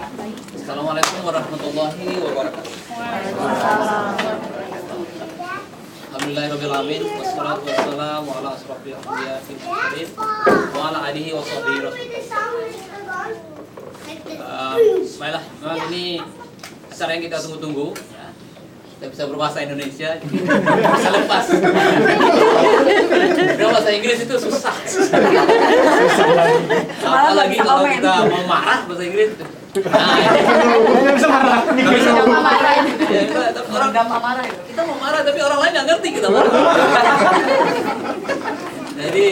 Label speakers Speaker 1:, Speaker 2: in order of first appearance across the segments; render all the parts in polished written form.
Speaker 1: Assalamualaikum warahmatullahi wabarakatuh. Alhamdulillahirabbil alamin wassalatu wassalamu ala asrofil anbiya'i wal mursalin wa ala alihi wa sahbihi baiklah, memang ini acara yang kita tunggu-tunggu ya. Kita bisa berbahasa Indonesia, bisa lepas. Bahasa Inggris itu susah. Apalagi kalau kita mau marah bahasa Inggris.
Speaker 2: Nggak bisa marah.
Speaker 1: Nggak bisa
Speaker 3: marah.
Speaker 1: Ya, orang gampang marah. Kita mau marah tapi orang lain nggak ngerti kita marah. Jadi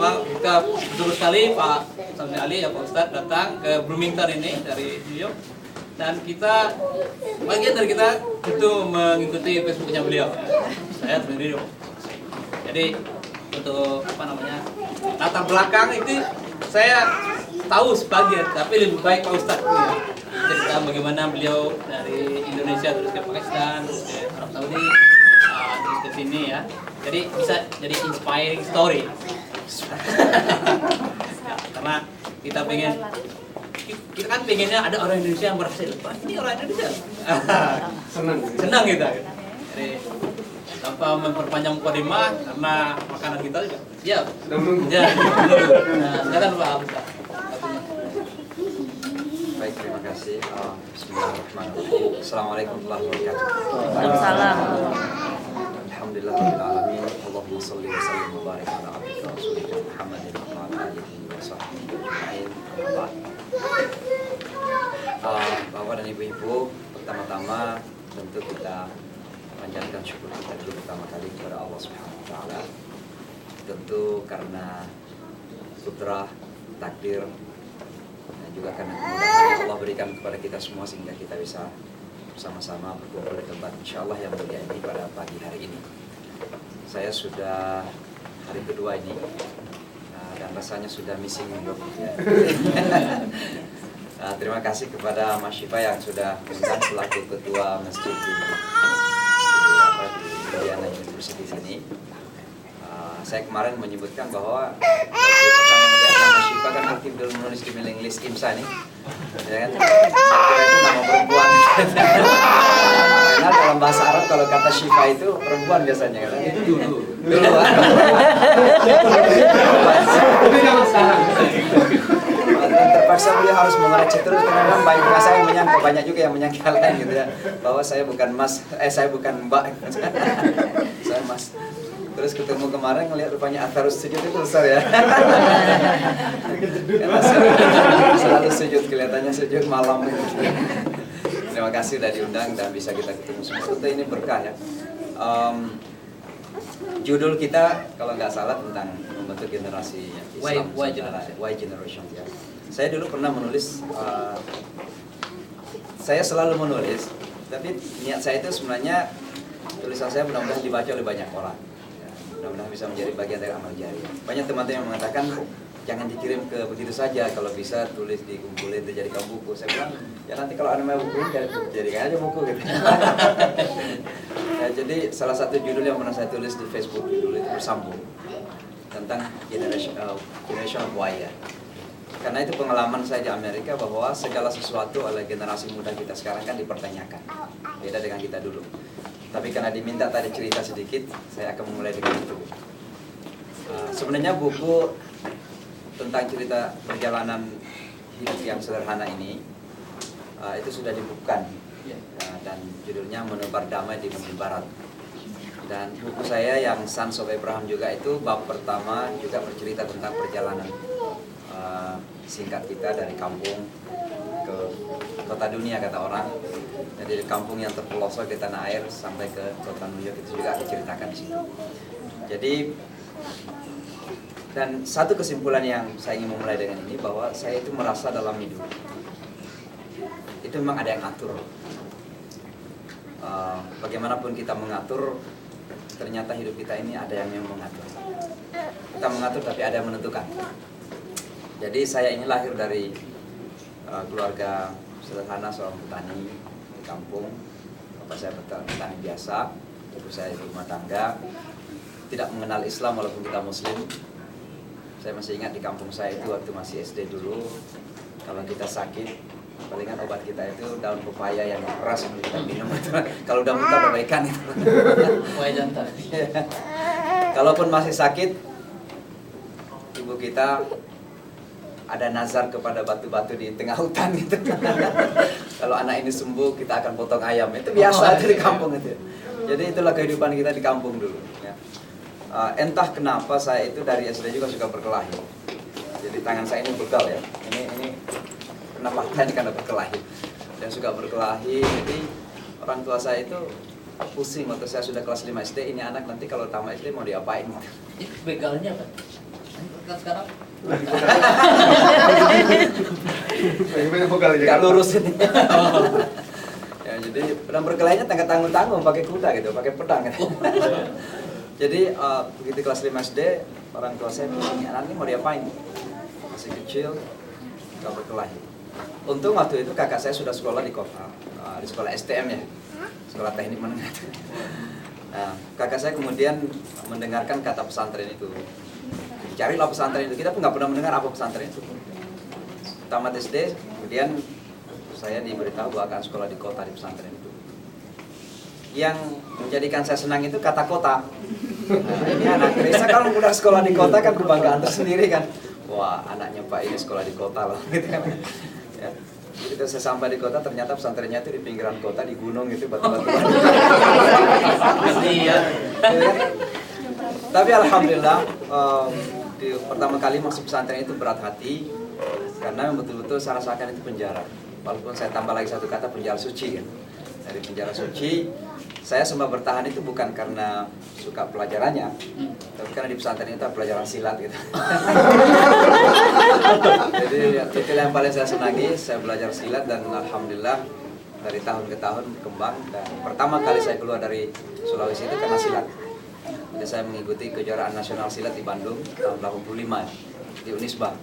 Speaker 1: kita betul sekali Pak Samsul Ali ya Pak Ustadz datang ke Bloomington ini dari New York, dan kita bagian dari kita itu mengikuti Facebooknya beliau. Saya sendiri. Jadi untuk latar belakang itu saya tahu sebagian, tapi lebih baik Pak Ustadz cerita bagaimana beliau dari Indonesia terus ke Pakistan, terus ke Arab Saudi, terus ke sini ya. Jadi bisa jadi inspiring story. Ya, karena kita kan pengennya ada orang Indonesia yang berhasil. Wah, ini orang Indonesia. Senang kita. Jadi tanpa memperpanjang mukadimah karena makanan kita juga siap. Ya. Nah, silakan Pak Ustaz.
Speaker 4: Baik, terima kasih. Bismillahirrahmanirrahim. Assalamualaikum warahmatullahi wabarakatuh.
Speaker 3: Waalaikumsalam.
Speaker 4: Alhamdulillahirabbil alamin. Allahumma shalli wa sallim wa barik ala abdika rasulika Muhammadin wa ala alihi wa sahbihi ajma'in. Bapak dan Ibu-ibu, pertama-tama tentu kita panjatkan syukur kita dulu pertama kali kepada Allah Subhanahu wa taala. Tentu karena kudrah, takdir, dan juga karena kemudahan yang Allah berikan kepada kita semua sehingga kita bisa bersama-sama berkumpul di tempat insyaallah yang mulia ini pada pagi hari ini. Saya sudah hari kedua ini dan rasanya sudah missing dok ya. Terima kasih kepada Mas Syifa yang sudah mengundang selaku ketua masjid di Indiana University sini. Saya kemarin menyebutkan bahwa pertama melihat Mas Syifa kan aktif dulu menulis di mailing list IMSA nih, ya kan? Saya kira itu nama perempuan. Karena dalam bahasa Arab kalau kata Syifa itu perempuan biasanya kan? Dulu.
Speaker 2: Tapi jangan sekarang.
Speaker 4: Terpaksa beliau harus mengoreksi terus karena banyak saya yang menyangka, banyak juga yang menyangka lain gitu ya, bahwa saya bukan mas, saya bukan mbak, saya mas. Terus ketemu kemarin ngelihat rupanya atharus sujud itu besar ya. Selalu sujud, kelihatannya sujud malam. Terima kasih sudah diundang dan bisa kita ketemu semua. Tentu ini berkah ya. Judul kita kalau nggak salah tentang membentuk generasi Islam, Y generation ya. Saya dulu pernah menulis, saya selalu menulis, tapi niat saya itu sebenarnya tulisan saya mudah-mudahan dibaca oleh banyak orang. Mudah-mudahan bisa menjadi bagian dari amal jariah. Banyak teman-teman yang mengatakan jangan dikirim ke begitu saja, kalau bisa tulis dikumpulin dijadikan buku. Saya bilang ya nanti kalau ada mau buku jadikan aja buku gitu. Ya, jadi salah satu judul yang pernah saya tulis di Facebook dulu itu bersambung tentang generation of Y ya. Karena itu pengalaman saya di Amerika bahwa segala sesuatu oleh generasi muda kita sekarang kan dipertanyakan. Beda dengan kita dulu. Tapi karena diminta tadi cerita sedikit, saya akan memulai dengan itu. Sebenarnya buku tentang cerita perjalanan hidup yang sederhana ini itu sudah dibukukan dan judulnya Menebar Damai di Bumi Barat. Dan buku saya yang Sons of Abraham juga itu bab pertama juga bercerita tentang perjalanan singkat kita dari kampung ke kota dunia kata orang. Jadi kampung yang terpelosok di tanah air sampai ke kota New York itu juga diceritakan di situ. Jadi dan satu kesimpulan yang saya ingin memulai dengan ini bahwa saya itu merasa dalam hidup itu memang ada yang atur. Bagaimanapun kita mengatur, ternyata hidup kita ini ada yang mengatur. Kita mengatur tapi ada yang menentukan. Jadi saya ini lahir dari keluarga sederhana seorang petani di kampung. Bapak saya petani biasa, ibu saya rumah tangga, tidak mengenal Islam walaupun kita Muslim. Saya masih ingat di kampung saya itu waktu masih SD dulu, kalau kita sakit Palingan obat kita itu daun pepaya yang keras yang kita minum. Kalau udah muntah perbaikan itu.
Speaker 1: Pepaya jantan.
Speaker 4: Kalaupun masih sakit, ibu kita ada nazar kepada batu-batu di tengah hutan gitu. Kalau anak ini sembuh, kita akan potong ayam. Itu biasa itu di kampung itu. Jadi itulah kehidupan kita di kampung dulu. Ya. Entah kenapa saya itu dari SD juga suka berkelahi. Jadi tangan saya ini begal ya. Ini kenapa ini karena berkelahi. Dan suka berkelahi. Jadi orang tua saya itu pusing waktu saya sudah kelas 5 SD. Ini anak nanti kalau tamat SD mau diapain?
Speaker 1: Itu begalnya kan? Kan sekarang
Speaker 2: Bagaimana vokal aja?
Speaker 4: Gak lurus ini. Ya, jadi pedang berkelahinya tanggung-tanggung pakai kuda gitu, pakai pedang gitu. Jadi begitu kelas 5 SD, orang tua saya bilang, anak ini mau diapain? Masih kecil, gak berkelahi. Untung waktu itu kakak saya sudah sekolah di kota, di sekolah STM ya, sekolah teknik menengah. Nah, kakak saya kemudian mendengarkan kata pesantren itu. Carilah pesantren itu, kita pun nggak pernah mendengar apa pesantren itu. Tamat SD, kemudian saya diberitahu bahwa akan sekolah di kota di pesantren itu. Yang menjadikan saya senang itu kata kota. Nah, ini anak desa kalau udah sekolah di kota kan kebanggaan tersendiri kan. Wah, anaknya Pak ini sekolah di kota loh, gitu kan. Ya. Jadi saya sampai di kota, ternyata pesantrennya itu di pinggiran kota, di gunung itu batu-batu.
Speaker 1: iya.
Speaker 4: Tapi alhamdulillah di pertama kali masuk pesantren itu berat hati karena betul-betul saya rasakan itu penjara. Walaupun saya tambah lagi satu kata penjara suci kan. Dari penjara suci saya sempat bertahan itu bukan karena suka pelajarannya, tapi karena di pesantren itu ada pelajaran silat gitu. Jadi itu yang paling saya senangi, saya belajar silat dan alhamdulillah dari tahun ke tahun berkembang. Dan pertama kali saya keluar dari Sulawesi itu karena silat. Jadi saya mengikuti kejuaraan nasional silat di Bandung tahun 85 di Unisba.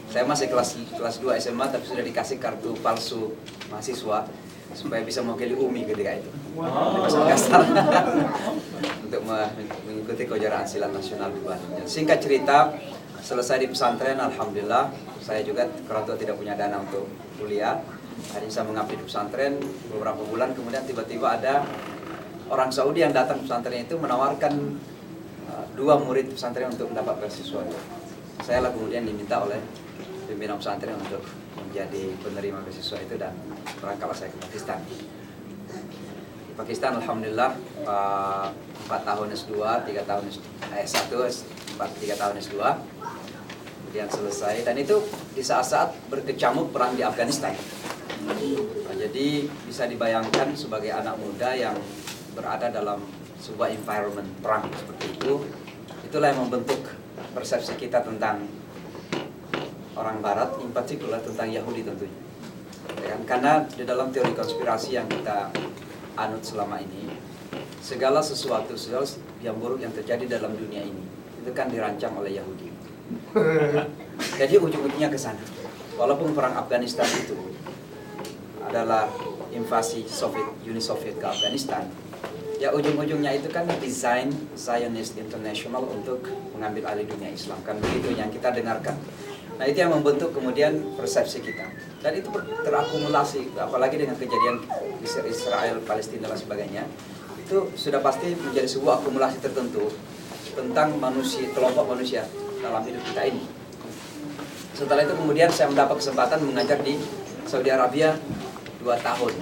Speaker 4: Saya masih kelas 2 SMA tapi sudah dikasih kartu palsu mahasiswa supaya bisa mewakili UMI ketika itu. Untuk mengikuti kejuaraan silat nasional di Bandung. Dan singkat cerita, selesai di pesantren, alhamdulillah saya juga orang tua tidak punya dana untuk kuliah. Akhirnya saya mengabdi di pesantren beberapa bulan, kemudian tiba-tiba ada orang Saudi yang datang ke pesantren itu menawarkan 2 murid pesantren untuk mendapat beasiswa. Saya lah kemudian diminta oleh pimpinan pesantren untuk menjadi penerima beasiswa itu dan berangkatlah saya ke Pakistan. Di Pakistan alhamdulillah 4 tahun S2, 3 tahun S1, 3 tahun S2. Kemudian selesai dan itu di saat-saat berkecamuk perang di Afghanistan. Nah, jadi bisa dibayangkan sebagai anak muda yang berada dalam sebuah environment perang seperti itu, itulah yang membentuk persepsi kita tentang orang Barat, in particular tentang Yahudi tentunya. Ya kan? Karena di dalam teori konspirasi yang kita anut selama ini, segala sesuatu yang buruk yang terjadi dalam dunia ini itu kan dirancang oleh Yahudi. Jadi ujung-ujungnya ke sana. Walaupun perang Afghanistan itu adalah invasi Uni Soviet ke Afghanistan, ya ujung-ujungnya itu kan desain Zionist International untuk mengambil alih dunia Islam, kan begitu yang kita dengarkan. Nah itu yang membentuk kemudian persepsi kita, dan itu terakumulasi, apalagi dengan kejadian Israel, Palestina dan sebagainya, itu sudah pasti menjadi sebuah akumulasi tertentu tentang manusia, kelompok manusia dalam hidup kita ini. Setelah itu kemudian saya mendapat kesempatan mengajar di Saudi Arabia 2 tahun.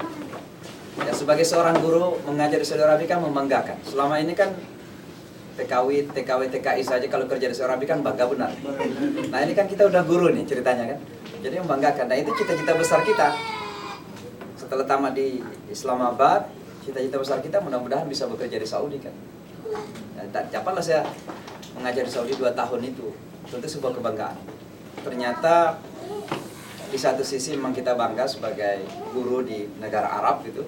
Speaker 4: Ya, sebagai seorang guru mengajar di Saudi Arabia kan membanggakan. Selama ini kan TKI saja kalau kerja di Saudi Arabia kan bangga benar. Nah ini kan kita udah guru nih ceritanya kan. Jadi membanggakan. Nah itu cita-cita besar kita. Setelah tamat di Islamabad, cita-cita besar kita mudah-mudahan bisa bekerja di Saudi kan. Dan dapatlah saya mengajar di Saudi 2 tahun itu. Tentu sebuah kebanggaan. Ternyata di satu sisi memang kita bangga sebagai guru di negara Arab gitu,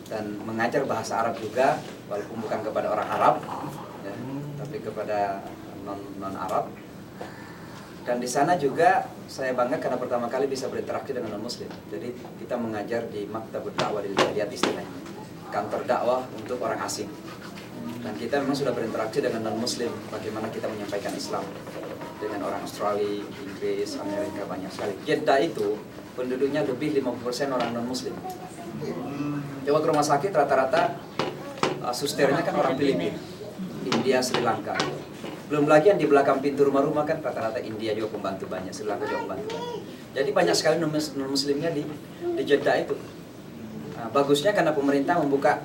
Speaker 4: dan mengajar bahasa Arab juga walaupun bukan kepada orang Arab ya, tapi kepada non Arab. Dan di sana juga saya bangga karena pertama kali bisa berinteraksi dengan non Muslim. Jadi kita mengajar di Maktabud Dakwah di Jaliat istilahnya, kantor dakwah untuk orang asing. Dan kita memang sudah berinteraksi dengan non Muslim, bagaimana kita menyampaikan Islam. dengan orang Australia, Inggris, Amerika banyak sekali. Jeddah itu penduduknya lebih 50% orang non-muslim. Coba ke rumah sakit rata-rata susternya kan orang Filipina, India, Sri Lanka. Belum lagi yang di belakang pintu rumah-rumah kan rata-rata India juga pembantu banyak, Sri Lanka juga pembantu banyak. Jadi banyak sekali non-muslimnya di Jeddah itu. Nah, bagusnya karena pemerintah membuka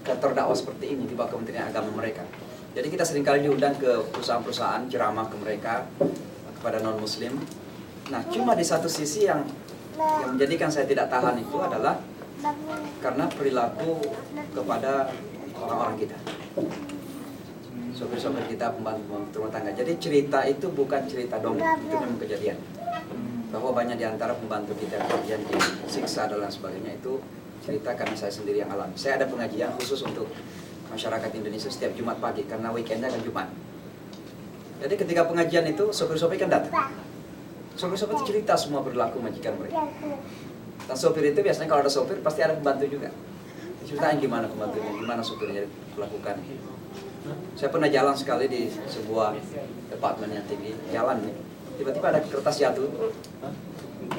Speaker 4: kantor dakwah seperti ini di bawah Kementerian Agama mereka. Jadi kita seringkali diundang ke perusahaan-perusahaan ceramah ke mereka, kepada non-muslim. Nah, cuma di satu sisi yang menjadikan saya tidak tahan itu adalah karena perilaku kepada orang-orang kita, sopir-sopir kita, pembantu rumah tangga. Jadi cerita itu bukan cerita dongeng, itu memang kejadian. Bahwa banyak di antara pembantu kita yang disiksa dan sebagainya itu cerita karena saya sendiri yang alami. Saya ada pengajian khusus untuk masyarakat Indonesia setiap Jumat pagi karena weekendnya kan Jumat. Jadi ketika pengajian itu sopir-sopir kan datang. Sopir-sopir itu cerita semua berlaku majikan mereka. Dan sopir itu biasanya kalau ada sopir pasti ada pembantu juga. Ceritain gimana pembantunya, gimana sopirnya melakukan. Saya pernah jalan sekali di sebuah departemen yang tinggi, jalan nih. Tiba-tiba ada kertas jatuh.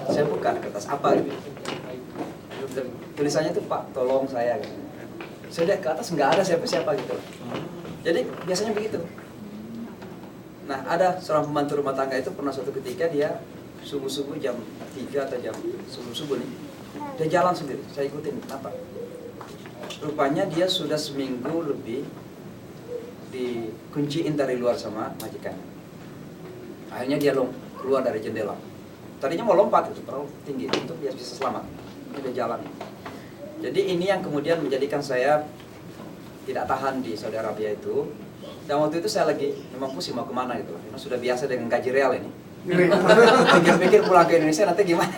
Speaker 4: Saya buka kertas apa gitu. Tulisannya itu Pak, tolong saya gitu. Saya lihat ke atas nggak ada siapa-siapa gitu. Jadi biasanya begitu. Nah, ada seorang pembantu rumah tangga itu pernah suatu ketika dia subuh-subuh jam 3 atau jam subuh-subuh nih, dia jalan sendiri, saya ikutin, kenapa? Rupanya dia sudah seminggu lebih dikunciin dari luar sama majikannya. Akhirnya dia keluar dari jendela. Tadinya mau lompat itu, terlalu tinggi, untuk dia bisa selamat. Dia jalan. Jadi ini yang kemudian menjadikan saya tidak tahan di Saudi Arabia itu. Dan waktu itu saya lagi memang pusing mau kemana gitu. Karena sudah biasa dengan gaji real ini. Pikir-pikir pulang ke Indonesia nanti gimana.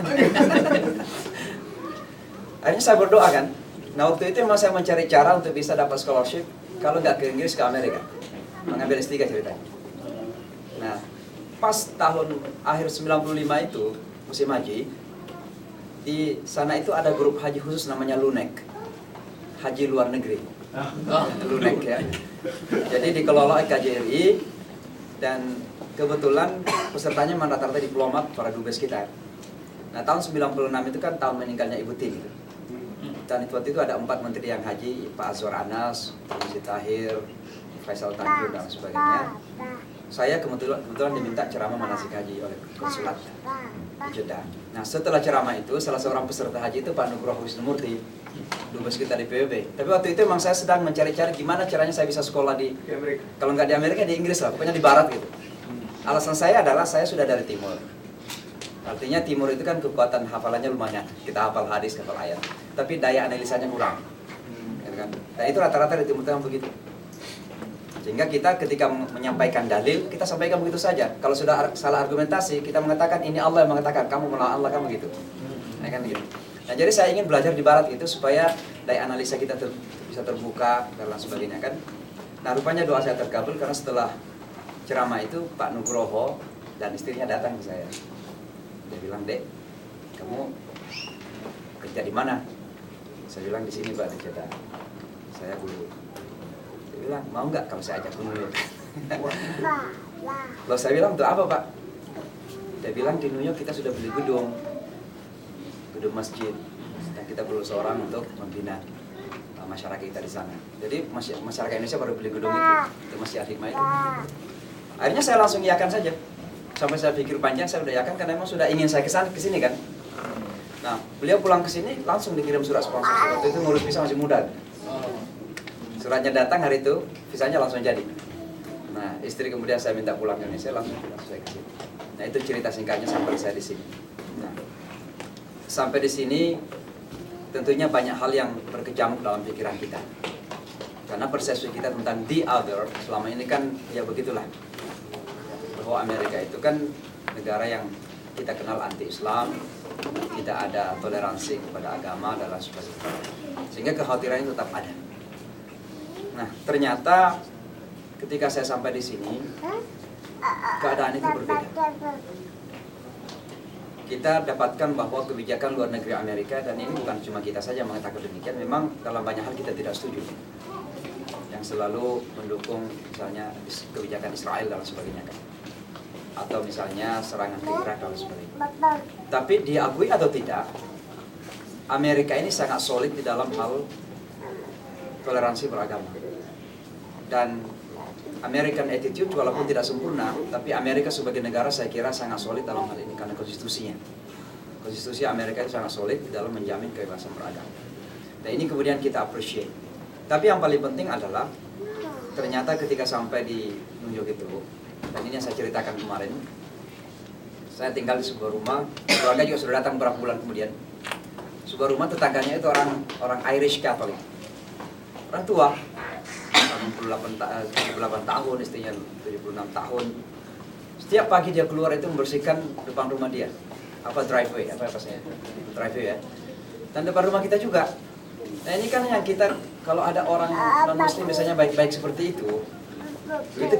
Speaker 4: Akhirnya saya berdoa kan. Nah waktu itu memang saya mencari cara untuk bisa dapat scholarship. Kalau nggak ke Inggris, ke Amerika. Mengambil S3 ceritanya. Nah pas tahun akhir 95 itu, musim haji, di sana itu ada grup haji khusus namanya LUNEK, Haji Luar Negeri. LUNEK ya. Jadi dikelola oleh KJRI dan kebetulan pesertanya rata-rata diplomat para dubes kita. Nah tahun 96 itu kan tahun meninggalnya Ibu Tien. Dan waktu itu ada 4 menteri yang haji, Pak Azwar Anas, Siti Tahir, Faisal Tanjung dan sebagainya. Saya kebetulan diminta ceramah manasik haji oleh konsulat Jeddah. Nah setelah ceramah itu salah seorang peserta haji itu Pak Nugroho Wisnumurti, dubes kita di PBB. Tapi waktu itu memang saya sedang mencari-cari gimana caranya saya bisa sekolah di Amerika. Kalau nggak di Amerika di Inggris lah, pokoknya di Barat gitu. Alasan saya adalah saya sudah dari timur. Artinya timur itu kan kekuatan hafalannya lumayan. Kita hafal hadis, hafal ayat. Tapi daya analisanya kurang. Nah itu rata-rata di timur tengah begitu. Sehingga kita ketika menyampaikan dalil, kita sampaikan begitu saja. Kalau sudah salah argumentasi, kita mengatakan ini Allah yang mengatakan, kamu melawan Allah, kamu gitu. Nah, kan gitu. Nah, jadi saya ingin belajar di Barat itu supaya daya analisa kita bisa terbuka dan lain sebagainya kan. Nah, rupanya doa saya terkabul karena setelah ceramah itu Pak Nugroho dan istrinya datang ke saya. Dia bilang, "Dek, kamu kerja di mana?" Saya bilang, "Di sini, Pak, di Jeddah." Saya guru. Dia bilang, "Mau nggak kalau saya ajak ke New York?" Lalu saya bilang, "Untuk apa, Pak?" Dia bilang, "Di New York kita sudah beli gedung masjid, dan kita perlu seorang untuk membina masyarakat kita di sana." Jadi masyarakat Indonesia baru beli gedung itu Masjid Al-Hikmah itu. Akhirnya saya langsung iakan saja. Sampai saya pikir panjang, saya udah iakan karena memang sudah ingin saya kesini kan. Nah, beliau pulang ke sini langsung dikirim surat sponsor. Waktu itu ngurus visa masih muda. Suratnya datang hari itu, visanya langsung jadi. Nah, istri kemudian saya minta pulang ke Indonesia, langsung saya ke sini. Nah, itu cerita singkatnya sampai saya di sini. Nah, sampai di sini tentunya banyak hal yang berkecamuk dalam pikiran kita. Karena persepsi kita tentang the other selama ini kan ya begitulah. Bahwa Amerika itu kan negara yang kita kenal anti-Islam, tidak ada toleransi kepada agama dan lain sebagainya. Sehingga kekhawatiran itu tetap ada. Nah, ternyata ketika saya sampai di sini, keadaan itu berbeda. Kita dapatkan bahwa kebijakan luar negeri Amerika, dan ini bukan cuma kita saja mengatakan demikian, memang dalam banyak hal kita tidak setuju. Yang selalu mendukung misalnya kebijakan Israel dan sebagainya kan. atau misalnya serangan ke Irak dan sebagainya. Tapi diakui atau tidak, Amerika ini sangat solid di dalam hal toleransi beragama. Dan American attitude walaupun tidak sempurna, tapi Amerika sebagai negara saya kira sangat solid dalam hal ini karena konstitusinya. Konstitusi Amerika itu sangat solid di dalam menjamin kebebasan beragama. Dan ini kemudian kita appreciate. Tapi yang paling penting adalah ternyata ketika sampai di New York itu, dan ini yang saya ceritakan kemarin, saya tinggal di sebuah rumah, keluarga juga sudah datang beberapa bulan kemudian. Sebuah rumah tetangganya itu orang Irish Catholic, orang tua, 78 tahun, istrinya 76 tahun. Setiap pagi dia keluar itu membersihkan depan rumah dia, driveway, driveway ya. Dan depan rumah kita juga. Nah ini kan yang kita, kalau ada orang non-muslim misalnya baik-baik seperti itu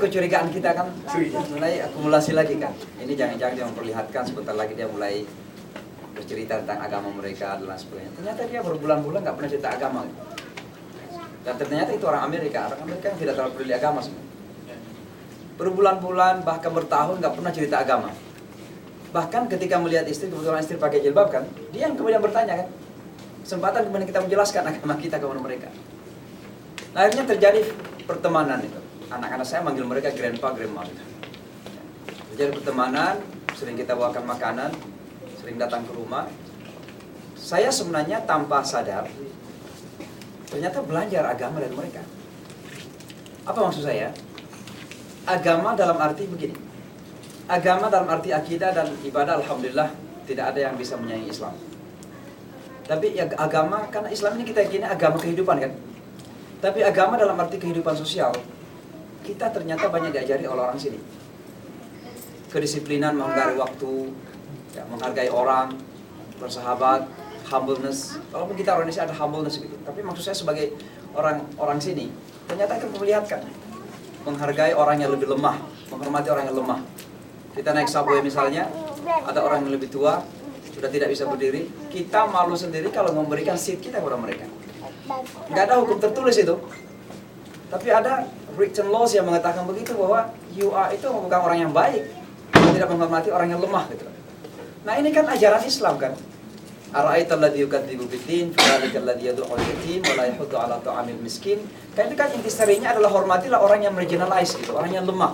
Speaker 4: kecurigaan kita kan mulai akumulasi lagi kan. Ini jangan-jangan dia memperlihatkan sebentar lagi dia mulai bercerita tentang agama mereka dan sebagainya. Ternyata dia berbulan-bulan nggak pernah cerita agama. Dan ternyata itu orang Amerika yang tidak terlalu peduli agama sebenarnya. Berbulan-bulan bahkan bertahun nggak pernah cerita agama. Bahkan ketika melihat istri, kebetulan istri pakai jilbab kan, dia yang kemudian bertanya kan, kesempatan kemudian kita menjelaskan agama kita kepada mereka. Nah, akhirnya terjadi pertemanan itu. Anak-anak saya manggil mereka grandpa, grandma. Terjadi pertemanan, sering kita bawakan makanan, sering datang ke rumah. Saya sebenarnya tanpa sadar ternyata belajar agama dari mereka. Apa maksud saya? Agama dalam arti begini. Agama dalam arti akidah dan ibadah, alhamdulillah tidak ada yang bisa menyaingi Islam. Tapi ya agama, karena Islam ini kita yakini agama kehidupan kan. Tapi agama dalam arti kehidupan sosial, kita ternyata banyak diajari oleh orang sini. Kedisiplinan, menghargai waktu, ya, menghargai orang, bersahabat, humbleness. Walaupun kita orang Indonesia ada humbleness gitu, tapi maksud saya sebagai orang sini, ternyata kita memperlihatkan menghargai orang yang lebih lemah, menghormati orang yang lemah. Kita naik subway misalnya, ada orang yang lebih tua, sudah tidak bisa berdiri, kita malu sendiri kalau memberikan seat kita kepada mereka. Nggak ada hukum tertulis itu, tapi ada written laws yang mengatakan begitu, bahwa you are itu bukan orang yang baik, tidak menghormati orang yang lemah gitu. Nah ini kan ajaran Islam kan. Ara'aita alladzi yukadzibu bid-din fadzalika alladzi yad'ul yatim wa la yahuddu 'ala ta'amil miskin. Kan itu kan intisarinya adalah hormatilah orang yang marginalized gitu, orang yang lemah.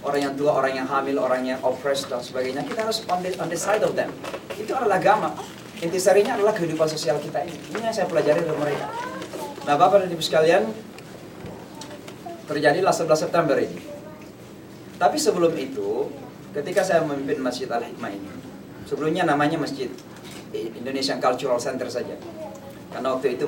Speaker 4: Orang yang tua, orang yang hamil, orang yang oppressed dan sebagainya. Kita harus on the side of them. Itu adalah agama. Intisarinya adalah kehidupan sosial kita ini. Ini yang saya pelajari dari mereka. Nah, Bapak dan Ibu sekalian, terjadilah 11 September ini. Tapi sebelum itu, ketika saya memimpin Masjid Al-Hikmah ini, sebelumnya namanya Masjid Indonesian Cultural Center saja. Karena waktu itu